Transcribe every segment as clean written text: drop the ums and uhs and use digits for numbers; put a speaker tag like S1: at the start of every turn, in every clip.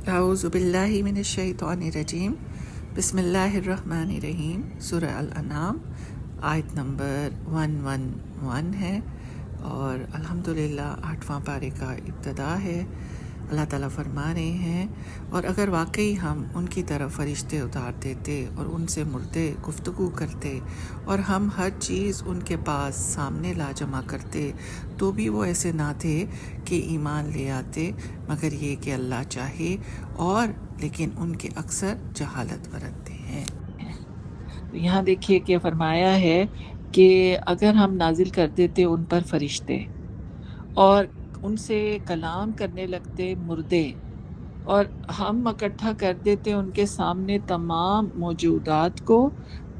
S1: اعوذ باللہ من الشیطان الرجیم بسم اللہ الرحمن الرحیم۔ سورہ الانعام آیت نمبر 111 ہے اور الحمدللہ 8واں پارے کا ابتدا ہے۔ اللہ تعالیٰ فرما رہے ہیں، اور اگر واقعی ہم ان کی طرف فرشتے اتار دیتے اور ان سے مردے گفتگو کرتے اور ہم ہر چیز ان کے پاس سامنے لا جمع کرتے تو بھی وہ ایسے نہ تھے کہ ایمان لے آتے، مگر یہ کہ اللہ چاہے، اور لیکن ان کے اکثر جہالت برتتے ہیں۔ یہاں دیکھیے کہ فرمایا ہے کہ اگر ہم نازل کر دیتے ان پر فرشتے اور ان سے کلام کرنے لگتے مردے، اور ہم اکٹھا کر دیتے ان کے سامنے تمام موجودات کو،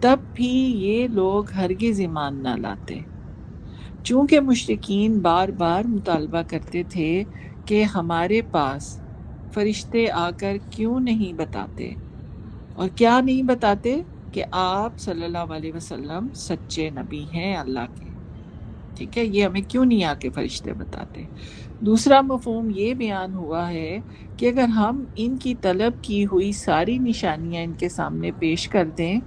S1: تب بھی یہ لوگ ہرگز ایمان نہ لاتے، چونکہ مشرکین بار بار مطالبہ کرتے تھے کہ ہمارے پاس فرشتے آ کر کیوں نہیں بتاتے، اور کیا نہیں بتاتے کہ آپ صلی اللہ علیہ وسلم سچے نبی ہیں اللہ کے، ٹھیک ہے، یہ ہمیں کیوں نہیں آ کے فرشتے بتاتے۔ دوسرا مفہوم یہ بیان ہوا ہے کہ اگر ہم ان کی طلب کی ہوئی ساری نشانیاں ان کے سامنے پیش کر دیں،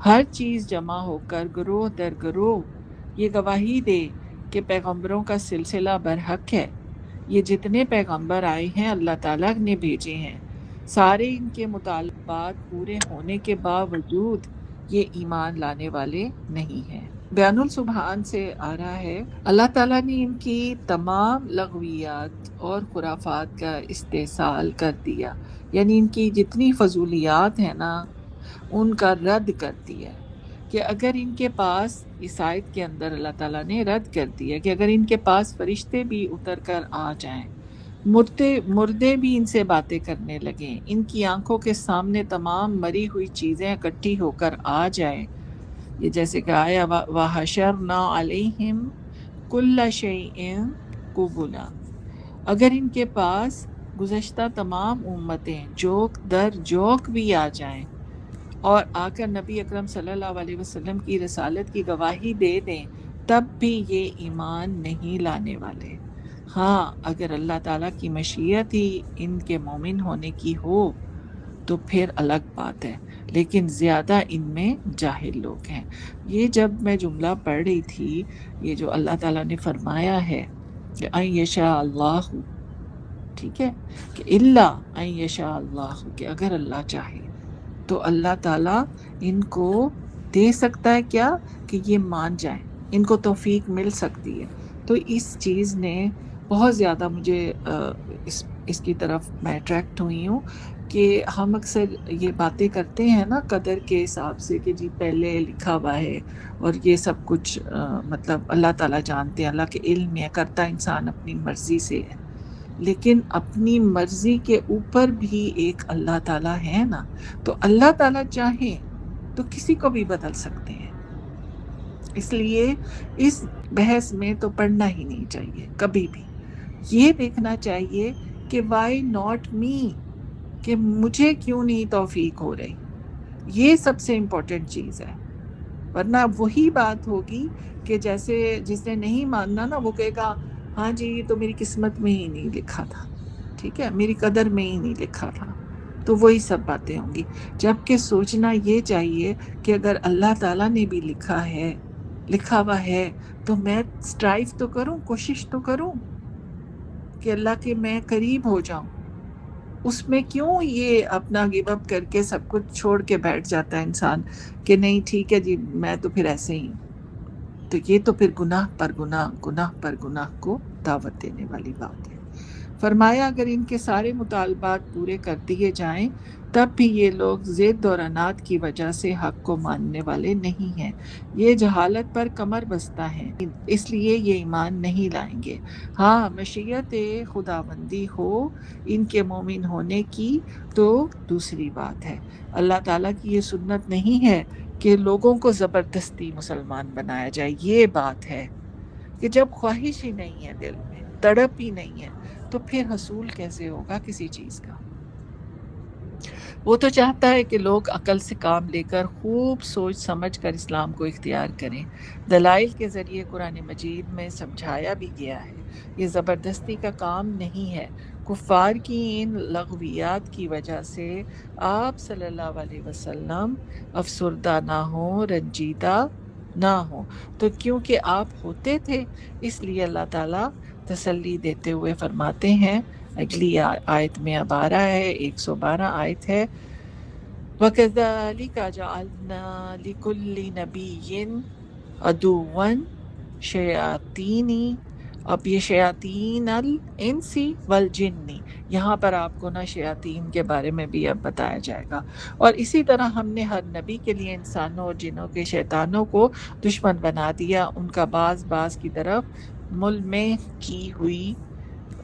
S1: ہر چیز جمع ہو کر گروہ در گروہ یہ گواہی دے کہ پیغمبروں کا سلسلہ برحق ہے، یہ جتنے پیغمبر آئے ہیں اللہ تعالیٰ نے بھیجے ہیں، سارے ان کے مطالبات پورے ہونے کے باوجود یہ ایمان لانے والے نہیں ہیں۔ بیان السبحان سے آ رہا ہے، اللہ تعالیٰ نے ان کی تمام لغویات اور خرافات کا استحصال کر دیا، یعنی ان کی جتنی فضولیات ہیں نا ان کا رد کر دیا، کہ اگر ان کے پاس، اس آیت کے اندر اللہ تعالیٰ نے رد کر دیا کہ اگر ان کے پاس فرشتے بھی اتر کر آ جائیں، مردے بھی ان سے باتیں کرنے لگیں، ان کی آنکھوں کے سامنے تمام مری ہوئی چیزیں اکٹھی ہو کر آ جائیں، یہ جیسے کہ آیا وَحَشَرْنَا عَلَيْهِمْ كُلَّ شَيْءٍ قُبُلًا، اگر ان کے پاس گزشتہ تمام امتیں جوک در جوک بھی آ جائیں اور آ کر نبی اکرم صلی اللہ علیہ وسلم کی رسالت کی گواہی دے دیں، تب بھی یہ ایمان نہیں لانے والے۔ ہاں، اگر اللہ تعالیٰ کی مشیت ہی ان کے مومن ہونے کی ہو تو پھر الگ بات ہے، لیکن زیادہ ان میں جاہل لوگ ہیں۔ یہ جب میں جملہ پڑھ رہی تھی، یہ جو اللہ تعالیٰ نے فرمایا ہے کہ ان یشاء اللہ، ٹھیک ہے، کہ اللہ ان یشاء اللہ، کہ اگر اللہ چاہے تو اللہ تعالیٰ ان کو دے سکتا ہے کیا، کہ یہ مان جائیں، ان کو توفیق مل سکتی ہے۔ تو اس چیز نے بہت زیادہ مجھے اس کی طرف میں اٹریکٹ ہوئی ہوں کہ ہم اکثر یہ باتیں کرتے ہیں نا قدر کے حساب سے کہ جی پہلے لکھا ہوا ہے اور یہ سب کچھ مطلب اللہ تعالیٰ جانتے ہیں، اللہ کے علم میں کرتا انسان اپنی مرضی سے ہے، لیکن اپنی مرضی کے اوپر بھی ایک اللہ تعالیٰ ہے نا، تو اللہ تعالیٰ چاہیں تو کسی کو بھی بدل سکتے ہیں، اس لیے اس بحث میں تو پڑھنا ہی نہیں چاہیے کبھی بھی، یہ دیکھنا چاہیے کہ وائی ناٹ می، کہ مجھے کیوں نہیں توفیق ہو رہی، یہ سب سے امپورٹنٹ چیز ہے، ورنہ وہی بات ہوگی کہ جیسے جس نے نہیں ماننا نا وہ کہے گا ہاں جی یہ تو میری قسمت میں ہی نہیں لکھا تھا، ٹھیک ہے، میری قدر میں ہی نہیں لکھا تھا، تو وہی سب باتیں ہوں گی، جبکہ سوچنا یہ چاہیے کہ اگر اللہ تعالیٰ نے بھی لکھا ہوا ہے تو میں سٹرائیو تو کروں، کوشش تو کروں کہ اللہ کے میں قریب ہو جاؤں، اس میں کیوں یہ اپنا گیو اپ کر کے سب کچھ چھوڑ کے بیٹھ جاتا ہے انسان کہ نہیں ٹھیک ہے جی میں تو پھر ایسے ہی ہوں، تو یہ تو پھر گناہ پر گناہ، گناہ پر گناہ کو دعوت دینے والی بات ہے۔ فرمایا اگر ان کے سارے مطالبات پورے کر دیے جائیں تب بھی یہ لوگ ضد اور عناد کی وجہ سے حق کو ماننے والے نہیں ہیں، یہ جہالت پر کمر بستہ ہیں، اس لیے یہ ایمان نہیں لائیں گے۔ ہاں، مشیت خداوندی ہو ان کے مومن ہونے کی تو دوسری بات ہے، اللہ تعالیٰ کی یہ سنت نہیں ہے کہ لوگوں کو زبردستی مسلمان بنایا جائے، یہ بات ہے کہ جب خواہش ہی نہیں ہے دل میں، تڑپ ہی نہیں ہے، تو پھر حصول کیسے ہوگا کسی چیز کا؟ وہ تو چاہتا ہے کہ لوگ عقل سے کام لے کر خوب سوچ سمجھ کر اسلام کو اختیار کریں، دلائل کے ذریعے قرآن مجید میں سمجھایا بھی گیا ہے، یہ زبردستی کا کام نہیں ہے، کفار کی ان لغویات کی وجہ سے آپ صلی اللہ علیہ وسلم افسردہ نہ ہوں، رنجیدہ نہ ہوں، تو کیونکہ آپ ہوتے تھے اس لیے اللہ تعالیٰ تسلی دیتے ہوئے فرماتے ہیں، اگلی آیت میں اب آ رہا ہے، 112 آیت ہے، وَكَذَلِكَ جَعَلْنَا لِكُلِّ نَبِيٍّ عَدُوًّا شیاطینی، اب یہ شیاطین الانسی والجنی، یہاں پر آپ کو نا شیاطین کے بارے میں بھی اب بتایا جائے گا، اور اسی طرح ہم نے ہر نبی کے لیے انسانوں اور جنوں کے شیطانوں کو دشمن بنا دیا، ان کا بعض کی طرف ملمح کی ہوئی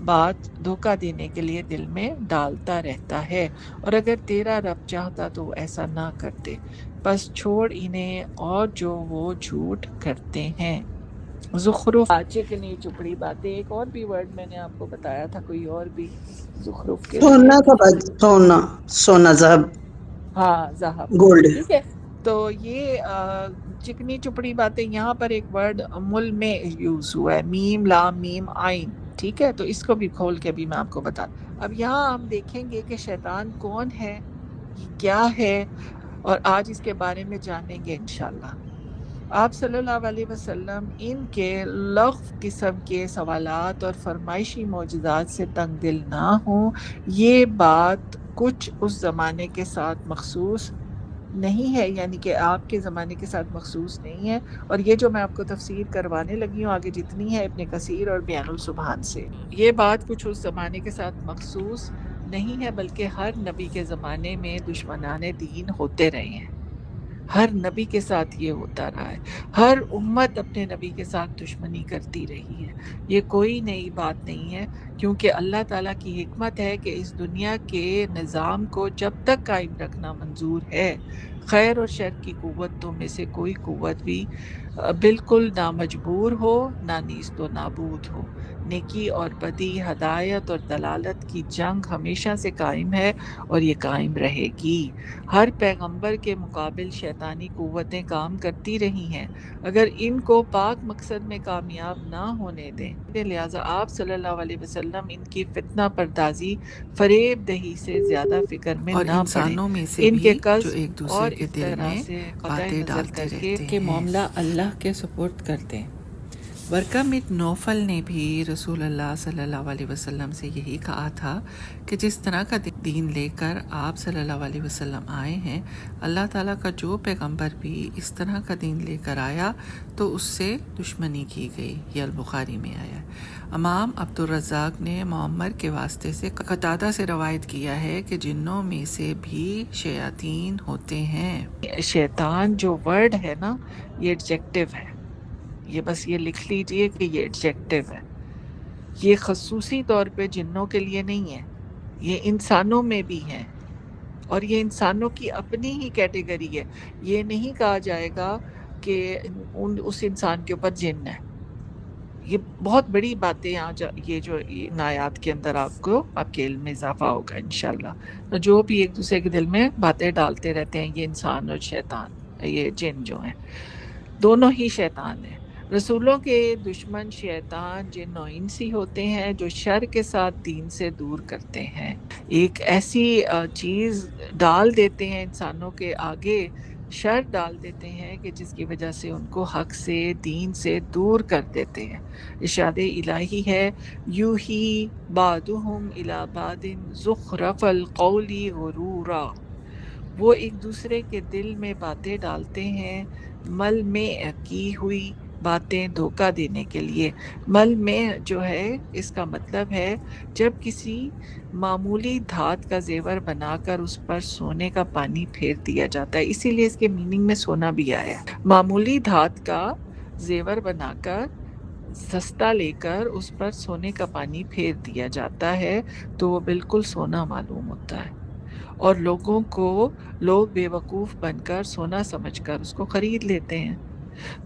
S1: بات دھوکہ دینے کے لیے دل میں ڈالتا رہتا ہے، اور اگر تیرا رب چاہتا تو وہ ایسا نہ کرتے، بس چھوڑ انہیں اور جو وہ جھوٹ کرتے ہیں۔ زخرف، چکنی چپڑی باتیں، ایک اور بھی ورڈ میں نے آپ کو بتایا تھا، کوئی اور بھی زخرف کے لیے،
S2: سونا تھا باجی، سونا، سونا ذهب
S1: ہاں ذہب،
S2: گولڈ۔
S1: ٹھیک ہے۔ تو یہ چکنی چپڑی باتیں، یہاں پر ایک ورڈ مل میں یوز ہوا ہے، میم لام میم آئین، ٹھیک ہے، تو اس کو بھی کھول کے بھی میں آپ کو بتا، اب یہاں ہم دیکھیں گے کہ شیطان کون ہے، یہ کیا ہے، اور آج اس کے بارے میں جانیں گے انشاءاللہ۔ آپ صلی اللہ علیہ وسلم ان کے لغو قسم کے سوالات اور فرمائشی معجزات سے تنگ دل نہ ہوں، یہ بات کچھ اس زمانے کے ساتھ مخصوص نہیں ہے، یعنی کہ آپ کے زمانے کے ساتھ مخصوص نہیں ہے، اور یہ جو میں آپ کو تفسیر کروانے لگی ہوں آگے جتنی ہے ابن کثیر اور بیان السبحان سے، یہ بات کچھ اس زمانے کے ساتھ مخصوص نہیں ہے، بلکہ ہر نبی کے زمانے میں دشمنان دین ہوتے رہے ہیں، ہر نبی کے ساتھ یہ ہوتا رہا ہے، ہر امت اپنے نبی کے ساتھ دشمنی کرتی رہی ہے، یہ کوئی نئی بات نہیں ہے، کیونکہ اللہ تعالیٰ کی حکمت ہے کہ اس دنیا کے نظام کو جب تک قائم رکھنا منظور ہے، خیر اور شر کی قوتوں میں سے کوئی قوت بھی بالکل نہ مجبور ہو نہ نیست و نابود ہو، نیکی اور بدی، ہدایت اور دلالت کی جنگ ہمیشہ سے قائم ہے اور یہ قائم رہے گی، ہر پیغمبر کے مقابل شیطانی قوتیں کام کرتی رہی ہیں، اگر ان کو پاک مقصد میں کامیاب نہ ہونے دیں، لہٰذا آپ صلی اللہ علیہ وسلم ان کی فتنہ پردازی، فریب دہی سے زیادہ فکر میں
S3: اور
S1: نہ پڑیں،
S3: انسانوں میں سے
S1: ان
S3: بھی
S1: کے
S3: جو
S1: قصد
S3: ایک دوسرے
S1: اور
S3: کے دل
S1: افترا
S3: میں
S1: سے قطع
S3: باتیں
S1: نظر
S3: ڈالتے
S1: کر
S3: رہتے
S1: کے
S3: ہیں۔
S1: معاملہ اللہ کے سپرد کر دیں۔
S3: ورقہ بن نوفل نے بھی رسول اللہ صلی اللہ علیہ وسلم سے یہی کہا تھا کہ جس طرح کا دین لے کر آپ صلی اللہ علیہ وسلم آئے ہیں، اللہ تعالیٰ کا جو پیغمبر بھی اس طرح کا دین لے کر آیا تو اس سے دشمنی کی گئی، یہ البخاری میں آیا ہے۔ امام عبدالرزاق نے معمر کے واسطے سے قتادہ سے روایت کیا ہے کہ جنوں میں سے بھی شیاطین ہوتے ہیں۔
S1: شیطان جو ورڈ ہے نا، یہ ایڈجیکٹو ہے، یہ بس یہ لکھ لیجئے کہ یہ ایڈجیکٹو ہے، یہ خصوصی طور پہ جنوں کے لیے نہیں ہے، یہ انسانوں میں بھی ہیں، اور یہ انسانوں کی اپنی ہی کیٹیگری ہے، یہ نہیں کہا جائے گا کہ اس انسان کے اوپر جن ہے، یہ بہت بڑی باتیں آج یہ جو ان آیات کے اندر آپ کے علم میں اضافہ ہوگا انشاءاللہ، تو جو بھی ایک دوسرے کے دل میں باتیں ڈالتے رہتے ہیں، یہ انسان اور شیطان، یہ جن جو ہیں دونوں ہی شیطان ہیں، رسولوں کے دشمن شیطان جن و انسی ہوتے ہیں جو شر کے ساتھ دین سے دور کرتے ہیں، ایک ایسی چیز ڈال دیتے ہیں انسانوں کے آگے، شر ڈال دیتے ہیں کہ جس کی وجہ سے ان کو حق سے، دین سے دور کر دیتے ہیں۔ ارشاد الہی ہے، یوحی بعضهم الی بعض زخرف القول غرورا، وہ ایک دوسرے کے دل میں باتیں ڈالتے ہیں، مل میں کی ہوئی باتیں دھوکہ دینے کے لیے، مل میں جو ہے اس کا مطلب ہے جب کسی معمولی دھات کا زیور بنا کر اس پر سونے کا پانی پھیر دیا جاتا ہے، اسی لیے اس کے میننگ میں سونا بھی آیا ہے، معمولی دھات کا زیور بنا کر سستا لے کر اس پر سونے کا پانی پھیر دیا جاتا ہے تو وہ بالکل سونا معلوم ہوتا ہے، اور لوگ بے وقوف بن کر سونا سمجھ کر اس کو خرید لیتے ہیں،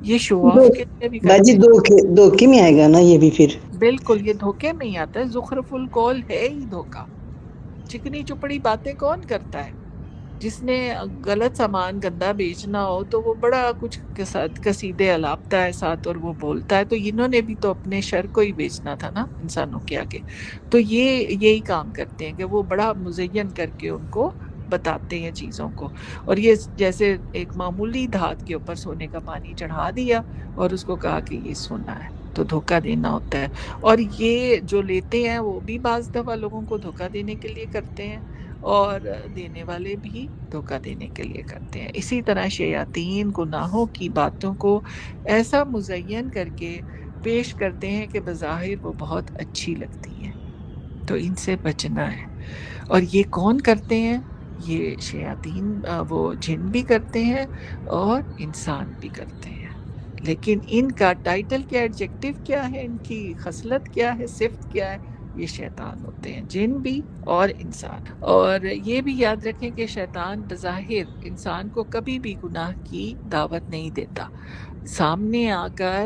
S1: یہ شو
S2: دو
S1: آف کے لیے بھی
S2: باجی،
S1: کرتے
S2: دھوکے میں آئے گا نا یہ بھی پھر۔
S1: ہیں، بالکل یہ دھوکے میں ہی آتا ہے، زخرف القول ہے ہی دھوکا، چکنی چپڑی باتیں کون کرتا ہے؟ جس نے غلط سامان گندا بیچنا ہو تو وہ بڑا کچھ قصیدے الاپتا ہے ساتھ اور وہ بولتا ہے، تو انہوں نے بھی تو اپنے شر کو ہی بیچنا تھا نا انسانوں کے آگے. تو یہی کام کرتے ہیں کہ وہ بڑا مزین کر کے ان کو بتاتے ہیں چیزوں کو. اور یہ جیسے ایک معمولی دھات کے اوپر سونے کا پانی چڑھا دیا اور اس کو کہا کہ یہ سونا ہے، تو دھوکہ دینا ہوتا ہے. اور یہ جو لیتے ہیں وہ بھی بعض دفعہ لوگوں کو دھوکہ دینے کے لیے کرتے ہیں، اور دینے والے بھی دھوکہ دینے کے لیے کرتے ہیں. اسی طرح شیاطین گناہوں کی باتوں کو ایسا مزین کر کے پیش کرتے ہیں کہ بظاہر وہ بہت اچھی لگتی ہیں، تو ان سے بچنا ہے. اور یہ کون کرتے ہیں؟ یہ شیاطین وہ جن بھی کرتے ہیں اور انسان بھی کرتے ہیں. لیکن ان کا ٹائٹل کیا، ایڈجیکٹو کیا ہے، ان کی خصلت کیا ہے، صفت کیا ہے؟ یہ شیطان ہوتے ہیں، جن بھی اور انسان. اور یہ بھی یاد رکھیں کہ شیطان بظاہر انسان کو کبھی بھی گناہ کی دعوت نہیں دیتا. سامنے آ کر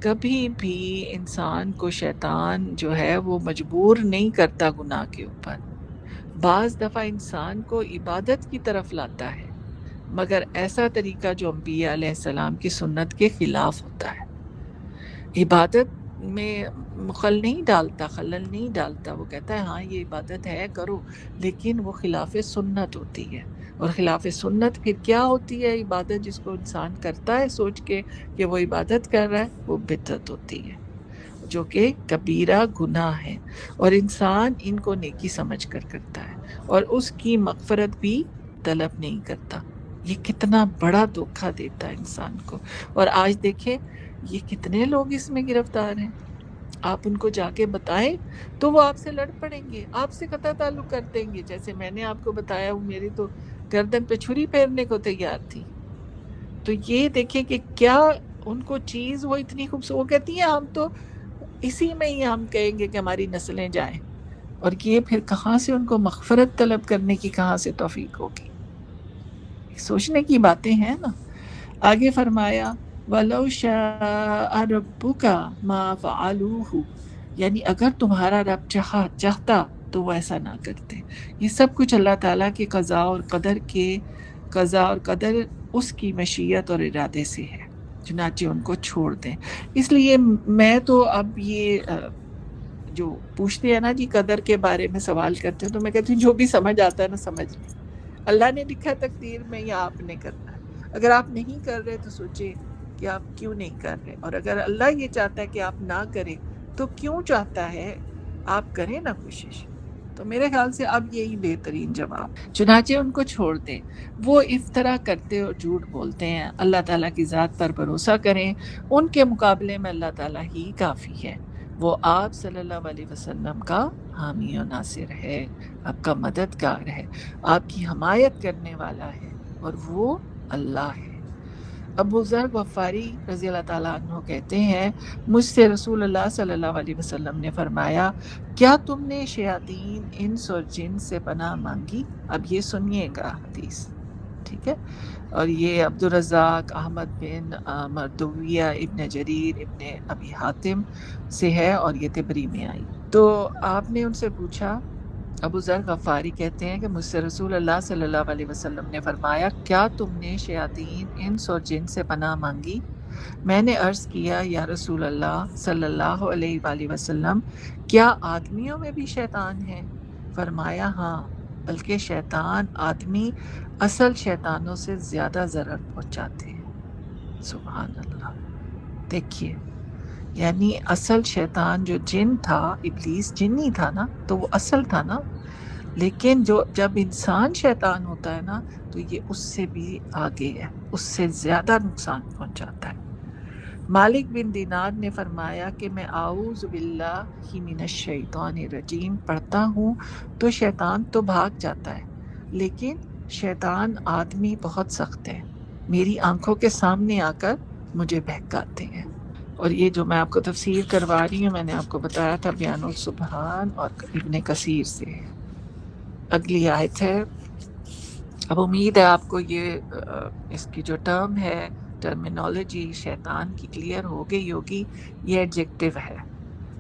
S1: کبھی بھی انسان کو شیطان جو ہے وہ مجبور نہیں کرتا گناہ کے اوپر. بعض دفعہ انسان کو عبادت کی طرف لاتا ہے، مگر ایسا طریقہ جو انبیاء علیہ السلام کی سنت کے خلاف ہوتا ہے. عبادت میں خلل نہیں ڈالتا. وہ کہتا ہے ہاں یہ عبادت ہے کرو، لیکن وہ خلاف سنت ہوتی ہے. اور خلاف سنت پھر کیا ہوتی ہے؟ عبادت جس کو انسان کرتا ہے سوچ کے کہ وہ عبادت کر رہا ہے، وہ بدعت ہوتی ہے، جو کہ کبیرہ گناہ ہے. اور انسان ان کو نیکی سمجھ کر کرتا ہے اور اس کی مغفرت بھی طلب نہیں کرتا. یہ کتنا بڑا دھوکہ دیتا ہے انسان کو. اور آج دیکھیں یہ کتنے لوگ اس میں گرفتار ہیں. آپ ان کو جا کے بتائیں تو وہ آپ سے لڑ پڑیں گے، آپ سے قطع تعلق کر دیں گے. جیسے میں نے آپ کو بتایا، وہ میری تو گردن پہ چھری پھیرنے کو تیار تھی. تو یہ دیکھیں کہ کیا ان کو چیز وہ اتنی خوبصورت، وہ کہتی ہیں ہم تو اسی میں ہی ہم کہیں گے کہ ہماری نسلیں جائیں. اور یہ پھر کہاں سے ان کو مغفرت طلب کرنے کی کہاں سے توفیق ہوگی؟ سوچنے کی باتیں ہیں نا. آگے فرمایا وَلَوْ شَاءَ رَبُّكَ مَا فَعَلُوهُ، یعنی اگر تمہارا رب چاہتا تو وہ ایسا نہ کرتے. یہ سب کچھ اللہ تعالیٰ کے قضاء اور قدر اس کی مشیت اور ارادے سے ہے، چنانچہ ان کو چھوڑ دیں. اس لیے میں تو اب یہ جو پوچھتے ہیں نا جی قدر کے بارے میں سوال کرتے ہیں، تو میں کہتی ہوں جو بھی سمجھ آتا ہے نا سمجھ لیں. اللہ نے لکھا تقدیر میں یا آپ نے کرنا ہے. اگر آپ نہیں کر رہے تو سوچیں کہ آپ کیوں نہیں کر رہے، اور اگر اللہ یہ چاہتا ہے کہ آپ نہ کریں تو کیوں چاہتا ہے آپ کریں نا کوشش. تو میرے خیال سے اب یہی بہترین جواب. چنانچہ ان کو چھوڑ دیں، وہ افطرا کرتے اور جھوٹ بولتے ہیں. اللہ تعالیٰ کی ذات پر بھروسہ کریں، ان کے مقابلے میں اللہ تعالیٰ ہی کافی ہے. وہ آپ صلی اللہ علیہ وسلم کا حامی و ناصر ہے، آپ کا مددگار ہے، آپ کی حمایت کرنے والا ہے، اور وہ اللہ ہے. ابو ذر غفاری رضی اللہ تعالیٰ عنہ کہتے ہیں مجھ سے رسول اللہ صلی اللہ علیہ وسلم نے فرمایا کیا تم نے شیاطین انس اور جن سے پناہ مانگی؟ اب یہ سنیے گا حدیث، ٹھیک ہے. اور یہ عبدالرزاق احمد بن مردویہ ابن جریر ابن ابی حاتم سے ہے، اور یہ طبری میں آئی. تو آپ نے ان سے پوچھا، ابو ذر غفاری کہتے ہیں کہ مجھ سے رسول اللہ صلی اللہ علیہ وسلم نے فرمایا کیا تم نے شیاطین انس اور جن سے پناہ مانگی؟ میں نے عرض کیا یا رسول اللہ صلی اللہ علیہ وآلہ وسلم کیا آدمیوں میں بھی شیطان ہیں؟ فرمایا ہاں، بلکہ شیطان آدمی اصل شیطانوں سے زیادہ ضرر پہنچاتے ہیں. سبحان اللہ. دیکھیے یعنی اصل شیطان جو جن تھا، ابلیس جنی تھا نا، تو وہ اصل تھا نا. لیکن جب انسان شیطان ہوتا ہے نا تو یہ اس سے بھی آگے ہے، اس سے زیادہ نقصان پہنچاتا ہے. مالک بن دینار نے فرمایا کہ میں اعوذ باللہ من الشیطان الرجیم پڑھتا ہوں تو شیطان تو بھاگ جاتا ہے، لیکن شیطان آدمی بہت سخت ہے، میری آنکھوں کے سامنے آ کر مجھے بہکاتے ہیں. اور یہ جو میں آپ کو تفسیر کروا رہی ہوں میں نے آپ کو بتایا تھا بیان السبحان اور ابن کثیر سے. اگلی آیت ہے. اب امید ہے آپ کو یہ اس کی جو ٹرم ہے، ٹرمینالوجی شیطان کی کلیئر ہو گئی ہوگی. یہ ایڈجیکٹو ہے،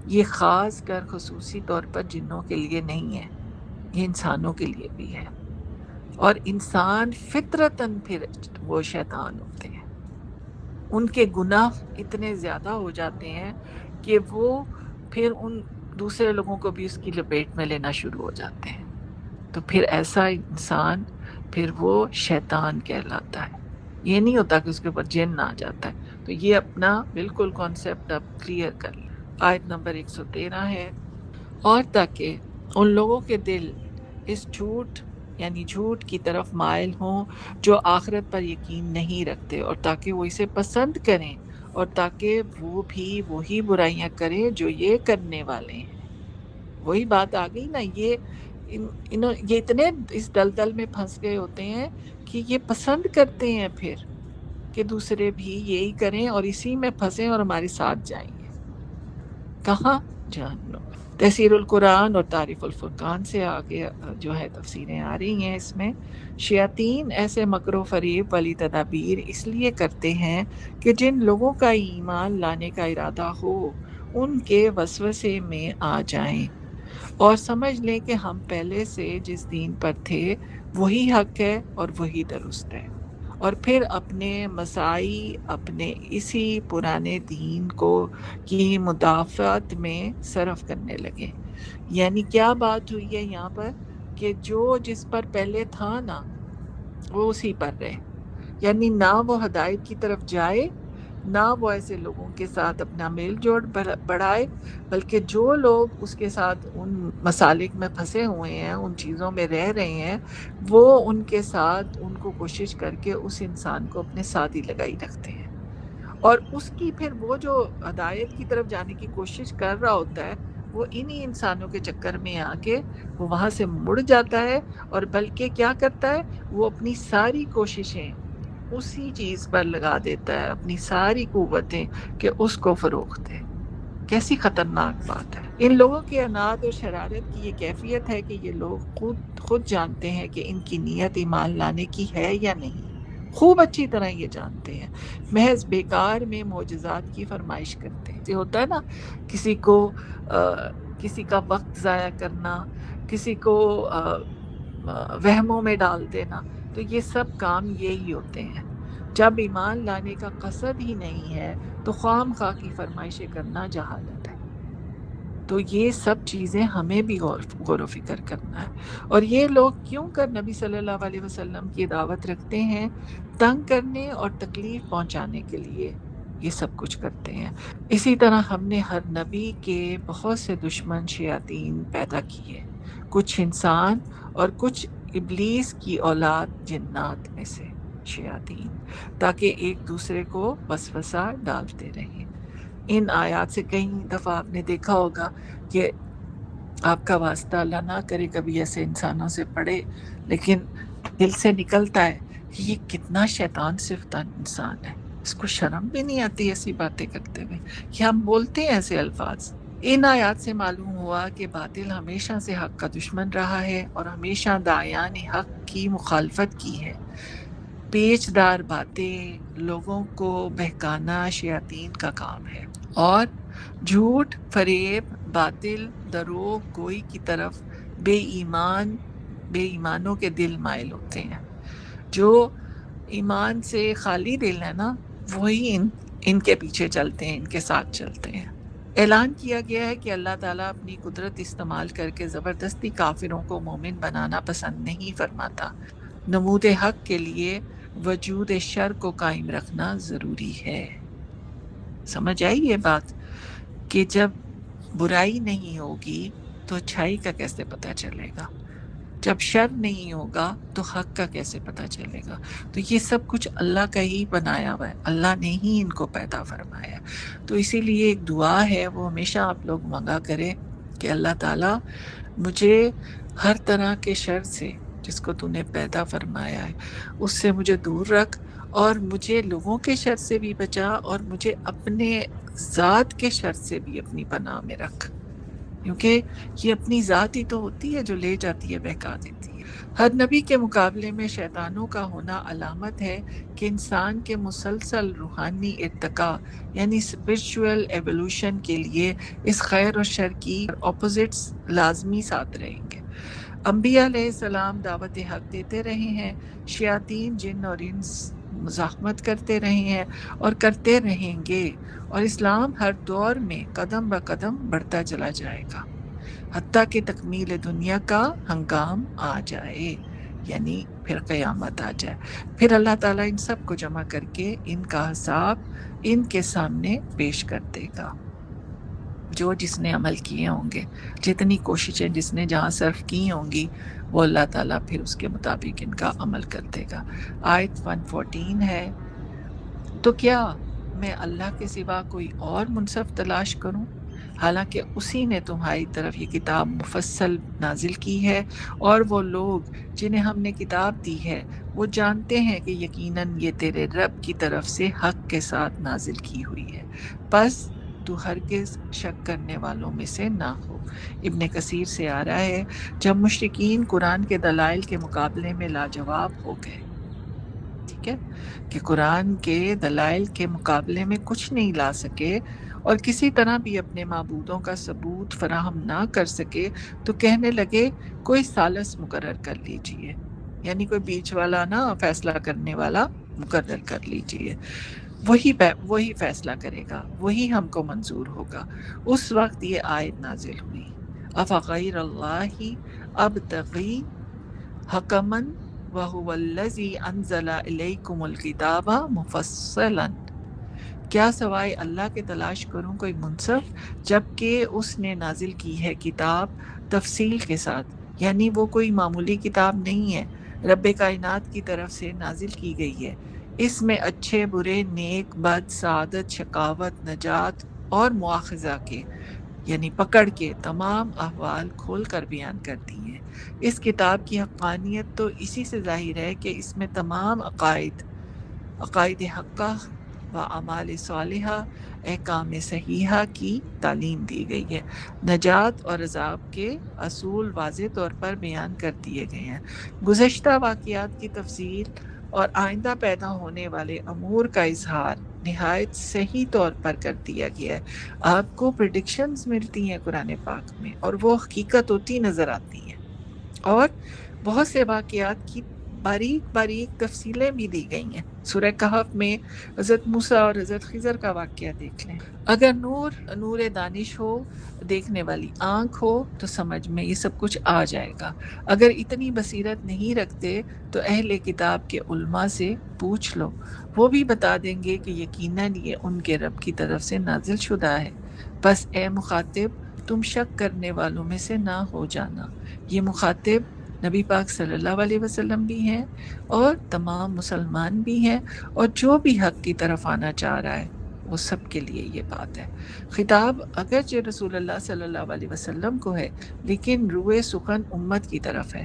S1: یہ خاص کر خصوصی طور پر جنوں کے لیے نہیں ہے، یہ انسانوں کے لیے بھی ہے. اور انسان فطرتاً پھر وہ شیطان ہوتے ہیں، ان کے گناہ اتنے زیادہ ہو جاتے ہیں کہ وہ پھر ان دوسرے لوگوں کو بھی اس کی لپیٹ میں لینا شروع ہو جاتے ہیں، تو پھر ایسا انسان پھر وہ شیطان کہلاتا ہے۔ یہ نہیں ہوتا کہ اس کے اوپر جن آ جاتا ہے۔ تو یہ اپنا بالکل کانسیپٹ اب کلیئر کر لیں۔ آیت نمبر 113 ہے، اور تاکہ ان لوگوں کے دل اس جھوٹ یعنی جھوٹ کی طرف مائل ہوں جو آخرت پر یقین نہیں رکھتے، اور تاکہ وہ اسے پسند کریں، اور تاکہ وہ بھی وہی برائیاں کریں جو یہ کرنے والے ہیں۔ وہی بات آ گئی نا، یہ اتنے اس دلدل میں پھنس گئے ہوتے ہیں کہ یہ پسند کرتے ہیں پھر کہ دوسرے بھی یہی کریں اور اسی میں پھنسیں اور ہمارے ساتھ جائیں گے۔ کہاں؟ جہنم۔ تفسیر القرآن اور تعریف الفرقان سے آگے جو ہے تفسیریں آ رہی ہیں۔ اس میں شیاطین ایسے مکر و فریب والی تدابیر اس لیے کرتے ہیں کہ جن لوگوں کا ایمان لانے کا ارادہ ہو ان کے وسوسے میں آ جائیں اور سمجھ لیں کہ ہم پہلے سے جس دین پر تھے وہی حق ہے اور وہی درست ہے، اور پھر اپنے مساعی اپنے اسی پرانے دین کو کی مدافعت میں صرف کرنے لگے۔ یعنی کیا بات ہوئی ہے یہاں پر کہ جو جس پر پہلے تھا نا وہ اسی پر رہے، یعنی نہ وہ ہدایت کی طرف جائے، نہ وہ ایسے لوگوں کے ساتھ اپنا میل جوڑ بڑھائے، بلکہ جو لوگ اس کے ساتھ ان مسالک میں پھنسے ہوئے ہیں، ان چیزوں میں رہ رہے ہیں، وہ ان کے ساتھ ان کو کوشش کر کے اس انسان کو اپنے ساتھ ہی لگائی رکھتے ہیں، اور اس کی پھر وہ جو ہدایت کی طرف جانے کی کوشش کر رہا ہوتا ہے وہ انہی انسانوں کے چکر میں آ کے وہ وہاں سے مڑ جاتا ہے، اور بلکہ کیا کرتا ہے وہ اپنی ساری کوششیں اسی چیز پر لگا دیتا ہے، اپنی ساری قوتیں کہ اس کو فروغ دے۔ کیسی خطرناک بات ہے۔ ان لوگوں کے عناد اور شرارت کی یہ کیفیت ہے کہ یہ لوگ خود جانتے ہیں کہ ان کی نیت ایمان لانے کی ہے یا نہیں، خوب اچھی طرح یہ جانتے ہیں، محض بیکار میں معجزات کی فرمائش کرتے ہیں۔ یہ ہوتا ہے نا کسی کو کسی کا وقت ضائع کرنا، کسی کو وہموں میں ڈال دینا، تو یہ سب کام یہی ہوتے ہیں۔ جب ایمان لانے کا قصد ہی نہیں ہے تو خواہ خواہ کی فرمائشیں کرنا جہالت ہے۔ تو یہ سب چیزیں ہمیں بھی غور و فکر کرنا ہے۔ اور یہ لوگ کیوں کر نبی صلی اللہ علیہ وسلم کی دعوت رکھتے ہیں؟ تنگ کرنے اور تکلیف پہنچانے کے لیے یہ سب کچھ کرتے ہیں۔ اسی طرح ہم نے ہر نبی کے بہت سے دشمن شیاطین پیدا کیے، کچھ انسان اور کچھ ابلیس کی اولاد جنات میں سے شیاطین، تاکہ ایک دوسرے کو وسوسہ ڈالتے رہیں۔ ان آیات سے کئی دفعہ آپ نے دیکھا ہوگا کہ آپ کا واسطہ اللہ نہ کرے کبھی ایسے انسانوں سے پڑے، لیکن دل سے نکلتا ہے کہ یہ کتنا شیطان صفتہ انسان ہے، اس کو شرم بھی نہیں آتی ایسی باتیں کرتے ہوئے، کہ ہم بولتے ہیں ایسے الفاظ۔ ان آیات سے معلوم ہوا کہ باطل ہمیشہ سے حق کا دشمن رہا ہے اور ہمیشہ داعیان حق کی مخالفت کی ہے۔ پیچ دار باتیں، لوگوں کو بہکانا شیاطین کا کام ہے، اور جھوٹ، فریب، باطل، دروغ گوئی کی طرف بے ایمانوں کے دل مائل ہوتے ہیں۔ جو ایمان سے خالی دل ہے نا وہی ان کے پیچھے چلتے ہیں، ان کے ساتھ چلتے ہیں۔ اعلان کیا گیا ہے کہ اللہ تعالیٰ اپنی قدرت استعمال کر کے زبردستی کافروں کو مومن بنانا پسند نہیں فرماتا۔ نمود حق کے لیے وجود شر کو قائم رکھنا ضروری ہے۔ سمجھ آئی یہ بات کہ جب برائی نہیں ہوگی تو اچھائی کا کیسے پتہ چلے گا؟ جب شر نہیں ہوگا تو حق کا کیسے پتہ چلے گا؟ تو یہ سب کچھ اللہ کا ہی بنایا ہوا ہے، اللہ نے ہی ان کو پیدا فرمایا۔ تو اسی لیے ایک دعا ہے وہ ہمیشہ آپ لوگ مانگا کریں کہ اللہ تعالیٰ مجھے ہر طرح کے شر سے جس کو تو نے پیدا فرمایا ہے اس سے مجھے دور رکھ، اور مجھے لوگوں کے شر سے بھی بچا، اور مجھے اپنے ذات کے شر سے بھی اپنی پناہ میں رکھ، کیونکہ یہ اپنی ذات ہی تو ہوتی ہے جو لے جاتی ہے، بہکا دیتی ہے۔ ہر نبی کے مقابلے میں شیطانوں کا ہونا علامت ہے کہ انسان کے مسلسل روحانی ارتقاء یعنی اسپرچول ایوولوشن کے لیے اس خیر اور شر کی اپوزٹس لازمی ساتھ رہیں گے۔ انبیاء علیہ السلام دعوت حق دیتے رہے ہیں، شیاطین جن اور انس مزاحمت کرتے رہے ہیں اور کرتے رہیں گے، اور اسلام ہر دور میں قدم بہ قدم بڑھتا چلا جائے گا حتیٰ کہ تکمیل دنیا کا ہنگام آ جائے، یعنی پھر قیامت آ جائے۔ پھر اللہ تعالیٰ ان سب کو جمع کر کے ان کا حساب ان کے سامنے پیش کر دے گا، جو جس نے عمل کیے ہوں گے، جتنی کوششیں جس نے جہاں صرف کی ہوں گی، وہ اللہ تعالیٰ پھر اس کے مطابق ان کا عمل کر دے گا۔ آیت 114 ہے، تو کیا میں اللہ کے سوا کوئی اور منصف تلاش کروں، حالانکہ اسی نے تمہاری طرف یہ کتاب مفصل نازل کی ہے، اور وہ لوگ جنہیں ہم نے کتاب دی ہے وہ جانتے ہیں کہ یقیناً یہ تیرے رب کی طرف سے حق کے ساتھ نازل کی ہوئی ہے، پس تو ہرگز شک کرنے والوں میں سے نہ ہو۔ ابن کثیر سے آ رہا ہے، جب مشرکین قرآن کے دلائل کے مقابلے میں لاجواب ہو گئے، ٹھیک ہے، کہ قرآن کے دلائل کے مقابلے میں کچھ نہیں لا سکے اور کسی طرح بھی اپنے معبودوں کا ثبوت فراہم نہ کر سکے، تو کہنے لگے کوئی ثالث مقرر کر لیجئے، یعنی کوئی بیچ والا نہ، فیصلہ کرنے والا مقرر کر لیجئے، وہی فیصلہ کرے گا، وہی ہم کو منظور ہوگا۔ اس وقت یہ آیت نازل ہوئی، افغیر اللہ ابتغی حکمن وَهُوَ الَّذِي أَنزَلَ إِلَيْكُمُ الْكِتَابَ مُفَصَّلًا، کیا سوائے اللہ کے تلاش کروں کوئی منصف، جبکہ اس نے نازل کی ہے کتاب تفصیل کے ساتھ، یعنی وہ کوئی معمولی کتاب نہیں ہے، رب کائنات کی طرف سے نازل کی گئی ہے، اس میں اچھے برے، نیک بد، سعادت شقاوت، نجات اور مواخذہ کے، یعنی پکڑ کے تمام احوال کھول کر بیان کرتی ہیں۔ اس کتاب کی حقانیت تو اسی سے ظاہر ہے کہ اس میں تمام عقائد حقہ و اعمال صالحہ، احکام صحیحہ کی تعلیم دی گئی ہے، نجات اور عذاب کے اصول واضح طور پر بیان کر دیے گئے ہیں، گزشتہ واقعات کی تفصیل اور آئندہ پیدا ہونے والے امور کا اظہار نہایت صحیح طور پر کر دیا گیا ہے۔ آپ کو پریڈکشنز ملتی ہیں قرآن پاک میں، اور وہ حقیقت ہوتی نظر آتی ہیں، اور بہت سے واقعات کی باریک باریک تفصیلیں بھی دی گئی ہیں۔ سورہ کہف میں حضرت موسیٰ اور حضرت خضر کا واقعہ دیکھ لیں۔ اگر نور دانش ہو، دیکھنے والی آنکھ ہو، تو سمجھ میں یہ سب کچھ آ جائے گا۔ اگر اتنی بصیرت نہیں رکھتے تو اہل کتاب کے علماء سے پوچھ لو، وہ بھی بتا دیں گے کہ یقیناً یہ ان کے رب کی طرف سے نازل شدہ ہے۔ بس اے مخاطب، تم شک کرنے والوں میں سے نہ ہو جانا۔ یہ مخاطب نبی پاک صلی اللہ علیہ وسلم بھی ہیں اور تمام مسلمان بھی ہیں، اور جو بھی حق کی طرف آنا چاہ رہا ہے وہ سب کے لیے یہ بات ہے۔ خطاب اگرچہ رسول اللہ صلی اللہ علیہ وسلم کو ہے، لیکن روئے سخن امت کی طرف ہے۔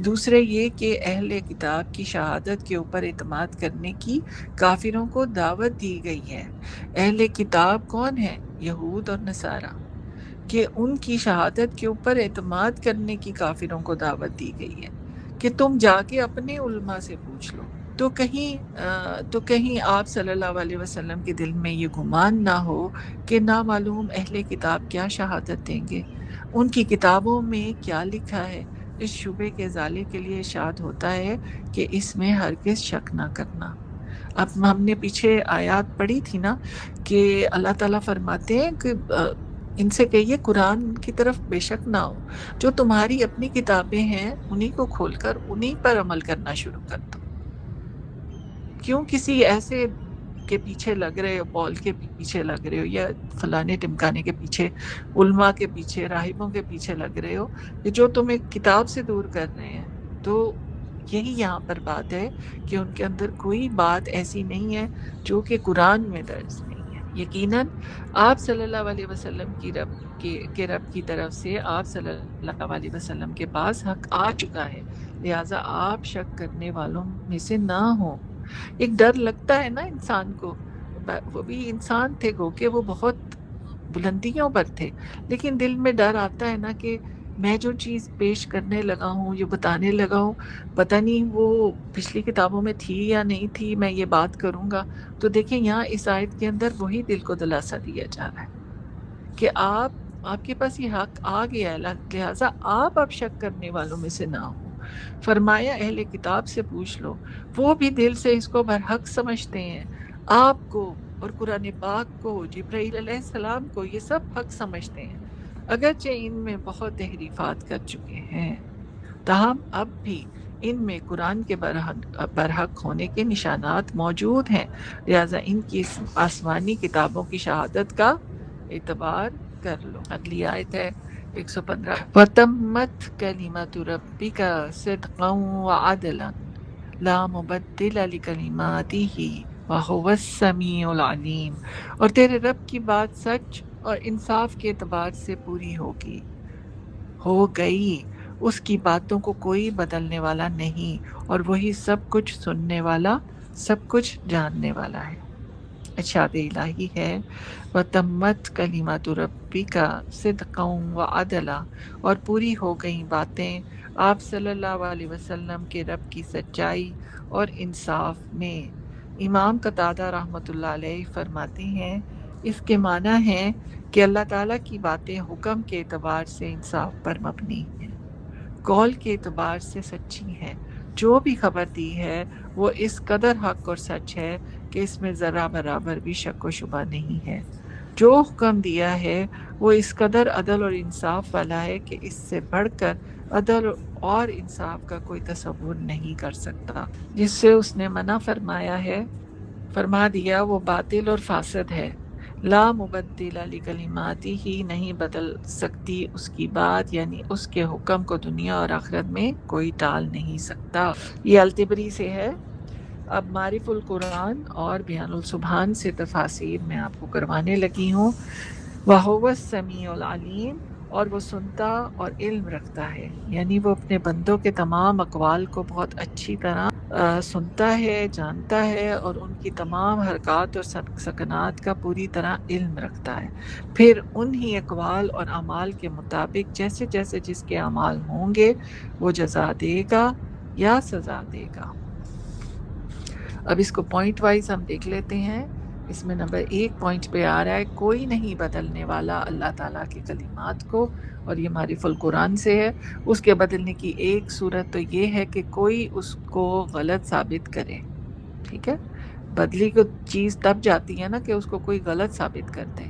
S1: دوسرے یہ کہ اہل کتاب کی شہادت کے اوپر اعتماد کرنے کی کافروں کو دعوت دی گئی ہے۔ اہل کتاب کون ہیں؟ یہود اور نصارہ، کہ ان کی شہادت کے اوپر اعتماد کرنے کی کافروں کو دعوت دی گئی ہے کہ تم جا کے اپنے علماء سے پوچھ لو۔ تو کہیں آپ صلی اللہ علیہ وسلم کے دل میں یہ گمان نہ ہو کہ نامعلوم اہل کتاب کیا شہادت دیں گے، ان کی کتابوں میں کیا لکھا ہے۔ اس شبے کے ازالے کے لیے ارشاد ہوتا ہے کہ اس میں ہرگز شک نہ کرنا۔ اب ہم نے پیچھے آیات پڑھی تھی نا کہ اللہ تعالیٰ فرماتے ہیں کہ ان سے کہیے قرآن کی طرف بے شک نہ ہو، جو تمہاری اپنی کتابیں ہیں انہی کو کھول کر انہی پر عمل کرنا شروع کر دو۔ کیوں کسی ایسے کے پیچھے لگ رہے ہو، پال کے پیچھے لگ رہے ہو، یا فلانے ٹمکانے کے پیچھے، علماء کے پیچھے، راہبوں کے پیچھے لگ رہے ہو، کہ جو تمہیں کتاب سے دور کر رہے ہیں؟ تو یہی یہاں پر بات ہے کہ ان کے اندر کوئی بات ایسی نہیں ہے جو کہ قرآن میں درج نہیں ہے۔ یقیناً آپ صلی اللہ علیہ وسلم کی رب کی طرف سے آپ صلی اللہ علیہ وسلم کے پاس حق آ چکا ہے، لہٰذا آپ شک کرنے والوں میں سے نہ ہوں۔ ایک ڈر لگتا ہے نا انسان کو، وہ بھی انسان تھے گو کہ وہ بہت بلندیوں پر تھے، لیکن دل میں ڈر آتا ہے نا کہ میں جو چیز پیش کرنے لگا ہوں، جو بتانے لگا ہوں، پتہ نہیں وہ پچھلی کتابوں میں تھی یا نہیں تھی، میں یہ بات کروں گا۔ تو دیکھیں یہاں اس آیت کے اندر وہی دل کو دلاسا دیا جا رہا ہے کہ آپ آپ کے پاس یہ حق آ گیا ہے، لہٰذا آپ اب شک کرنے والوں میں سے نہ ہو۔ فرمایا اہل کتاب سے پوچھ لو، وہ بھی دل سے اس کو برحق سمجھتے ہیں، آپ کو اور قرآن پاک کو، جبرائیل علیہ السلام کو، یہ سب حق سمجھتے ہیں، اگرچہ ان میں بہت تحریفات کر چکے ہیں، تاہم اب بھی ان میں قرآن کے برحق ہونے کے نشانات موجود ہیں، لہٰذا ان کی آسمانی کتابوں کی شہادت کا اعتبار کر لو۔ اگلی آیت ہے 115، وَتَمَّتْ كَلِمَةُ رَبِّكَ صِدْقًا وَعَدْلًا لَا مُبَدِّلَ لِكَلِمَاتِهِ وَهُوَ السَّمِيعُ الْعَلِيمُ، اور تیرے رب کی بات سچ اور انصاف کے اعتبار سے پوری ہو گئی، اس کی باتوں کو کوئی بدلنے والا نہیں، اور وہی سب کچھ سننے والا، سب کچھ جاننے والا ہے۔ ارشاد الہی ہے، وَتَمَّتْ كَلِمَةُ رَبِّكَ صِدْقًا وَعَدْلًا، اور پوری ہو گئیں باتیں آپ صلی اللہ علیہ وسلم کے رب کی سچائی اور انصاف میں۔ امام قتادہ رحمۃ اللہ علیہ فرماتے ہیں، اس کے معنی ہے کہ اللہ تعالیٰ کی باتیں حکم کے اعتبار سے انصاف پر مبنی ہیں، قول کے اعتبار سے سچی ہیں، جو بھی خبر دی ہے وہ اس قدر حق اور سچ ہے کہ اس میں ذرا برابر بھی شک و شبہ نہیں ہے، جو حکم دیا ہے وہ اس قدر عدل اور انصاف والا ہے کہ اس سے بڑھ کر عدل اور انصاف کا کوئی تصور نہیں کر سکتا، جس سے اس نے منع فرما دیا وہ باطل اور فاسد ہے۔ لا مبدل لکلماتی ہی، نہیں بدل سکتی اس کی بات، یعنی اس کے حکم کو دنیا اور آخرت میں کوئی ٹال نہیں سکتا۔ یہ الطبری سے ہے۔ اب معرف القرآن اور بیان السبحان سے تفاسیر میں آپ کو کروانے لگی ہوں۔ وَهُوَ السَّمِيعُ الْعَلِيمُ، اور وہ سنتا اور علم رکھتا ہے، یعنی وہ اپنے بندوں کے تمام اقوال کو بہت اچھی طرح سنتا ہے، جانتا ہے، اور ان کی تمام حرکات اور سکنات کا پوری طرح علم رکھتا ہے، پھر انہی اقوال اور اعمال کے مطابق جیسے جیسے جس کے اعمال ہوں گے وہ جزا دے گا یا سزا دے گا۔ اب اس کو پوائنٹ وائز ہم دیکھ لیتے ہیں۔ اس میں نمبر 1 پوائنٹ پہ آ رہا ہے، کوئی نہیں بدلنے والا اللہ تعالیٰ کے کلمات کو، اور یہ معرف القرآن سے ہے۔ اس کے بدلنے کی ایک صورت تو یہ ہے کہ کوئی اس کو غلط ثابت کرے، ٹھیک ہے، بدلی کو چیز تب جاتی ہے نا کہ اس کو کوئی غلط ثابت کر دے،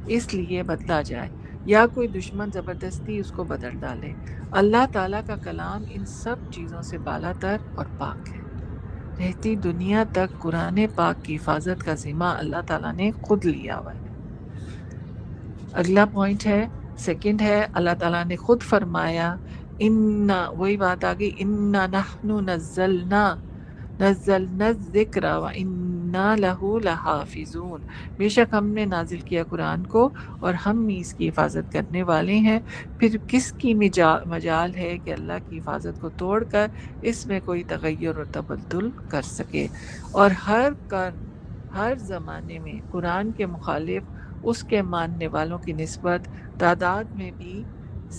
S1: اس لیے بدلا جائے، یا کوئی دشمن زبردستی اس کو بدل ڈالے۔ اللہ تعالیٰ کا کلام ان سب چیزوں سے بالا تر اور پاک ہے۔ رہتی دنیا تک قرآن پاک کی حفاظت کا ذمہ اللہ تعالیٰ نے خود لیا ہوا ہے۔ اگلا پوائنٹ ہے، سیکنڈ ہے، اللہ تعالیٰ نے خود فرمایا، وہی بات آ گئی، اِنَّا نَحْنُ نَزَّلْنَا الذِّكْرَ وَإِنَّا لَهُ لَحَافِظُونَ، بے شک ہم نے نازل کیا قرآن کو اور ہم ہی اس کی حفاظت کرنے والے ہیں۔ پھر کس کی مجال ہے کہ اللہ کی حفاظت کو توڑ کر اس میں کوئی تغیر اور تبدل کر سکے، اور ہر قرن، ہر زمانے میں قرآن کے مخالف اس کے ماننے والوں کی نسبت تعداد میں بھی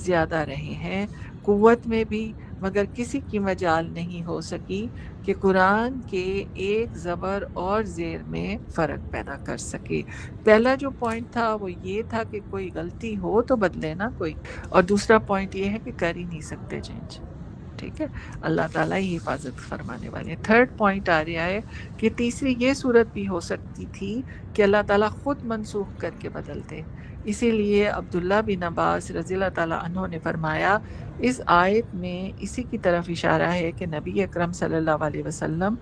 S1: زیادہ رہے ہیں، قوت میں بھی، مگر کسی کی مجال نہیں ہو سکی کہ قرآن کے ایک زبر اور زیر میں فرق پیدا کر سکے۔ پہلا جو پوائنٹ تھا وہ یہ تھا کہ کوئی غلطی ہو تو بدلے نا کوئی، اور دوسرا پوائنٹ یہ ہے کہ کر ہی نہیں سکتے چینج، ٹھیک ہے، اللہ تعالیٰ ہی حفاظت فرمانے والے ہیں۔ تھرڈ پوائنٹ آ رہا ہے کہ تیسری یہ صورت بھی ہو سکتی تھی کہ اللہ تعالیٰ خود منسوخ کر کے بدلتے، اسی لیے عبداللہ بن عباس رضی اللہ تعالیٰ عنہ نے فرمایا، اس آیت میں اسی کی طرف اشارہ ہے کہ نبی اکرم صلی اللہ علیہ وسلم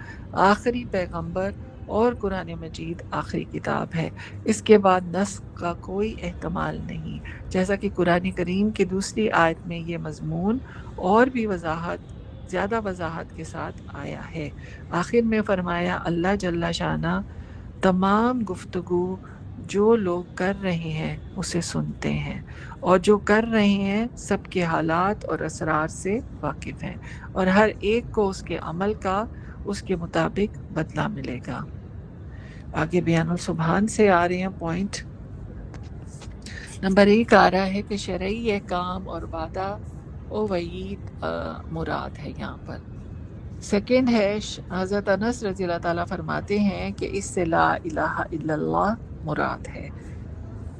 S1: آخری پیغمبر اور قرآن مجید آخری کتاب ہے، اس کے بعد نسخ کا کوئی احتمال نہیں، جیسا کہ قرآن کریم کی دوسری آیت میں یہ مضمون اور بھی زیادہ وضاحت کے ساتھ آیا ہے۔ آخر میں فرمایا، اللہ جل شانہ تمام گفتگو جو لوگ کر رہے ہیں اسے سنتے ہیں، اور جو کر رہے ہیں سب کے حالات اور اسرار سے واقف ہیں، اور ہر ایک کو اس کے عمل کا اس کے مطابق بدلہ ملے گا۔ آگے بیان السبحان سے آ رہے ہیں پوائنٹ۔ نمبر 1 آ رہا ہے کہ شرعی احکام اور وعدہ و وعید مراد ہے یہاں پر۔ سیکنڈ ہے، حضرت انس رضی اللہ تعالیٰ فرماتے ہیں کہ اس سے لا الہ الا اللہ مراد ہے۔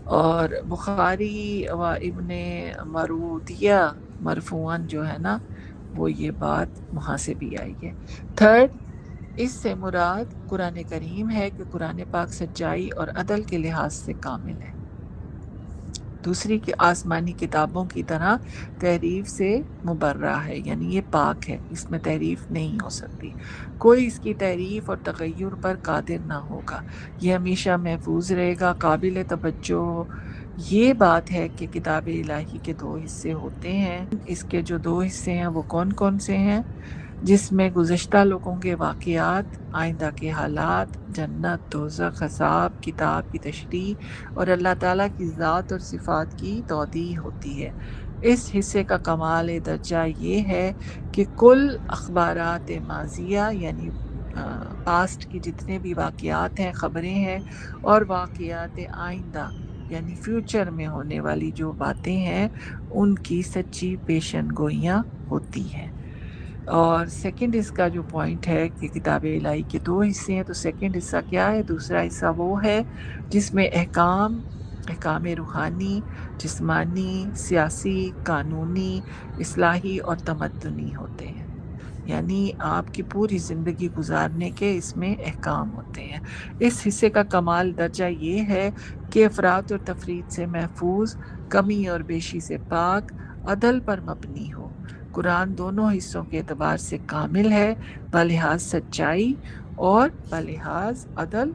S3: اور بخاری و ابن مرودیہ مرفوعاً جو ہے نا وہ یہ بات وہاں سے بھی آئی ہے۔ تھرڈ، اس سے مراد قرآن کریم ہے کہ قرآن پاک سچائی اور عدل کے لحاظ سے کامل ہے، دوسری کہ آسمانی کتابوں کی طرح تحریف سے مبرہ ہے، یعنی یہ پاک ہے، اس میں تحریف نہیں ہو سکتی، کوئی اس کی تحریف اور تغیر پر قادر نہ ہوگا، یہ ہمیشہ محفوظ رہے گا، قابل توجہ۔ یہ بات ہے کہ کتاب الہی کے دو حصے ہوتے ہیں، اس کے جو دو حصے ہیں وہ کون کون سے ہیں؟ جس میں گزشتہ لوگوں کے واقعات، آئندہ کے حالات، جنت، دوزخ، حساب کتاب کی تشریح اور اللہ تعالیٰ کی ذات اور صفات کی توضیح ہوتی ہے۔ اس حصے کا کمال درجہ یہ ہے کہ کل اخبارات ماضیہ یعنی پاسٹ کی جتنے بھی واقعات ہیں، خبریں ہیں، اور واقعات آئندہ یعنی فیوچر میں ہونے والی جو باتیں ہیں ان کی سچی پیشن گوئیاں ہوتی ہیں۔ اور سیکنڈ اس کا جو پوائنٹ ہے کہ کتاب الہی کے دو حصے ہیں، تو سیکنڈ حصہ کیا ہے؟ دوسرا حصہ وہ ہے جس میں احکام روحانی، جسمانی، سیاسی، قانونی، اصلاحی اور تمدنی ہوتے ہیں، یعنی آپ کی پوری زندگی گزارنے کے اس میں احکام ہوتے ہیں۔ اس حصے کا کمال درجہ یہ ہے کہ افراط اور تفریط سے محفوظ، کمی اور بیشی سے پاک، عدل پر مبنی ہو۔ قرآن دونوں حصوں کے اعتبار سے کامل ہے، بلحاظ سچائی اور بلحاظ عدل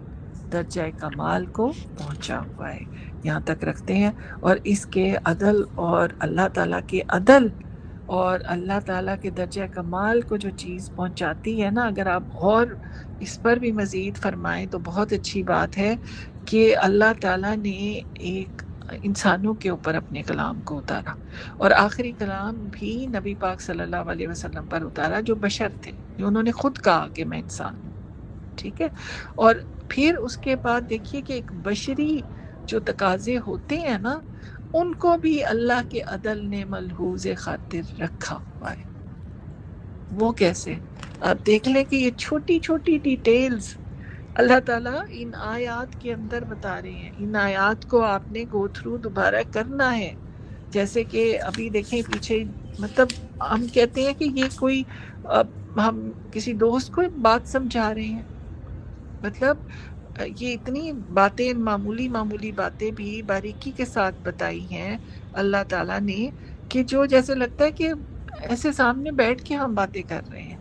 S3: درجہ کمال کو پہنچا ہوا ہے۔ یہاں تک رکھتے ہیں، اور اس کے عدل اور اللہ تعالیٰ کے عدل اور اللہ تعالیٰ کے درجہ کمال کو جو چیز پہنچاتی ہے نا، اگر آپ اور اس پر بھی مزید فرمائیں تو بہت اچھی بات ہے کہ اللہ تعالیٰ نے ایک انسانوں کے اوپر اپنے کلام کو اتارا، اور آخری کلام بھی نبی پاک صلی اللہ علیہ وسلم پر اتارا جو بشر تھے، جو انہوں نے خود کہا کہ میں انسان ہوں، ٹھیک ہے۔ اور پھر اس کے بعد دیکھیے کہ ایک بشری جو تقاضے ہوتے ہیں نا، ان کو بھی اللہ کے عدل نے ملحوظ خاطر رکھا ہوا ہے۔ وہ کیسے؟ آپ دیکھ لیں کہ یہ چھوٹی چھوٹی ڈیٹیلز اللہ تعالیٰ ان آیات کے اندر بتا رہے ہیں، ان آیات کو آپ نے گو تھرو دوبارہ کرنا ہے۔ جیسے کہ ابھی دیکھیں پیچھے، مطلب ہم کہتے ہیں کہ یہ کوئی ہم کسی دوست کو بات سمجھا رہے ہیں، مطلب یہ اتنی باتیں، معمولی معمولی باتیں بھی باریکی کے ساتھ بتائی ہیں اللہ تعالیٰ نے، کہ جو جیسے لگتا ہے کہ ایسے سامنے بیٹھ کے ہم باتیں کر رہے ہیں۔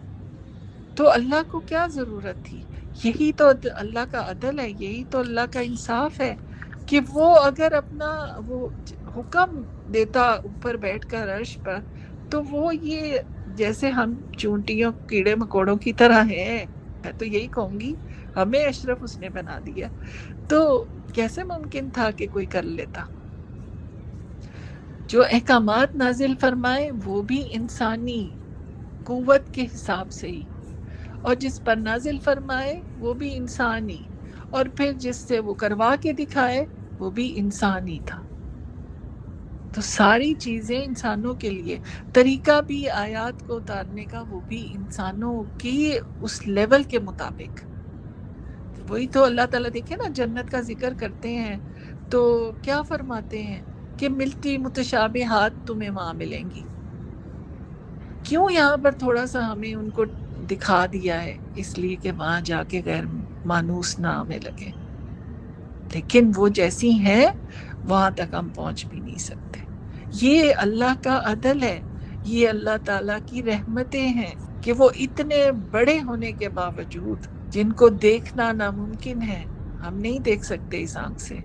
S3: تو اللہ کو کیا ضرورت تھی؟ یہی تو اللہ کا عدل ہے، یہی تو اللہ کا انصاف ہے کہ وہ اگر اپنا وہ حکم دیتا اوپر بیٹھ کر عرش پر، تو وہ یہ جیسے ہم چونٹیوں کیڑے مکوڑوں کی طرح ہیں، میں تو یہی کہوں گی، ہمیں اشرف اس نے بنا دیا، تو کیسے ممکن تھا کہ کوئی کر لیتا؟ جو احکامات نازل فرمائے وہ بھی انسانی قوت کے حساب سے ہی، اور جس پر نازل فرمائے وہ بھی انسانی، اور پھر جس سے وہ کروا کے دکھائے وہ بھی انسانی تھا۔ تو ساری چیزیں انسانوں کے لیے، طریقہ بھی آیات کو اتارنے کا وہ بھی انسانوں کی اس لیول کے مطابق۔ وہی تو اللہ تعالیٰ دیکھیں نا، جنت کا ذکر کرتے ہیں تو کیا فرماتے ہیں کہ ملتی متشابہات تمہیں وہاں ملیں گی۔ کیوں یہاں پر تھوڑا سا ہمیں ان کو دکھا دیا ہے؟ اس لیے کہ وہاں جا کے غیر مانوس نہ ہمیں لگے، لیکن وہ جیسی ہیں وہاں تک ہم پہنچ بھی نہیں سکتے۔ یہ اللہ کا عدل ہے، یہ اللہ تعالیٰ کی رحمتیں ہیں کہ وہ اتنے بڑے ہونے کے باوجود، جن کو دیکھنا ناممکن ہے، ہم نہیں دیکھ سکتے اس آنکھ سے،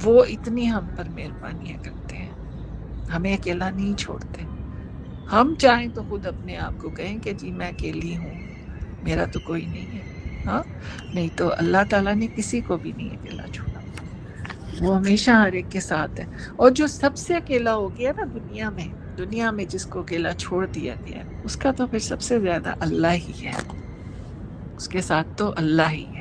S3: وہ اتنی ہم پر مہربانیاں کرتے ہیں، ہمیں اکیلا نہیں چھوڑتے۔ ہم چاہیں تو خود اپنے آپ کو کہیں کہ جی میں اکیلی ہوں، میرا تو کوئی نہیں ہے، ہاں، نہیں تو اللہ تعالیٰ نے کسی کو بھی نہیں اکیلا چھوڑا، وہ ہمیشہ ہر ایک کے ساتھ ہے۔ اور جو سب سے اکیلا ہو گیا نا دنیا میں جس کو اکیلا چھوڑ دیا گیا، اس کا تو پھر سب سے زیادہ اللہ ہی ہے، اس کے ساتھ تو اللہ ہی ہے۔